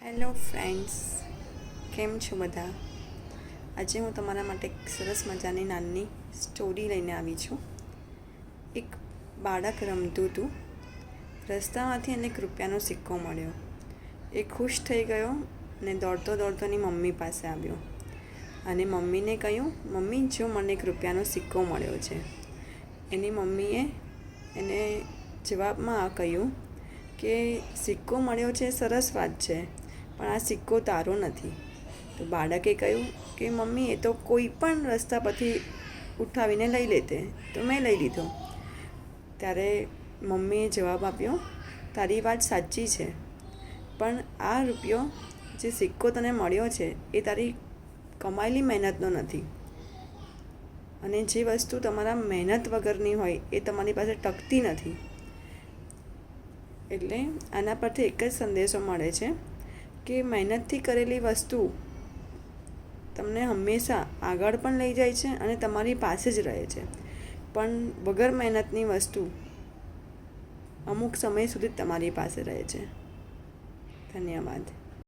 Hello friends, કેમ છો બધા? આજે હું તમારા માટે એક સરસ મજાની નાની સ્ટોરી લઈને આવી છું. એક બાળક રમતું હતું. રસ્તામાંથી એને એક રૂપિયાનો સિક્કો મળ્યો. એ ખુશ થઈ ગયો અને દોડતો દોડતો એની મમ્મી પાસે આવ્યો અને મમ્મીને કહ્યું, મમ્મી જો મને એક રૂપિયાનો સિક્કો મળ્યો છે. એની મમ્મીએ એને જવાબમાં કહ્યું કે સિક્કો મળ્યો છે, સરસ વાત છે, પણ આ સિક્કો તારો નથી. તો બાળકે કહ્યું કે મમ્મી, એ તો કોઈ પણ રસ્તા પરથી ઉઠાવીને લઈ લેતે, તો મેં લઈ લીધો. ત્યારે મમ્મીએ જવાબ આપ્યો, તારી વાત સાચી છે, પણ આ રૂપિયો જે સિક્કો તને મળ્યો છે એ તારી કમાયેલી મહેનતનો નથી. અને જે વસ્તુ તમારા મહેનત વગરની હોય એ તમારી પાસે ટકતી નથી. એટલે આના પરથી એક જ સંદેશો મળે છે કે મહેનતથી કરેલી વસ્તુ તમને હંમેશા આગળ પણ લઈ જાય છે અને તમારી પાસે જ રહે છે, પણ વગર મહેનતની વસ્તુ અમુક સમય સુધી તમારી પાસે રહે છે. ધન્યવાદ.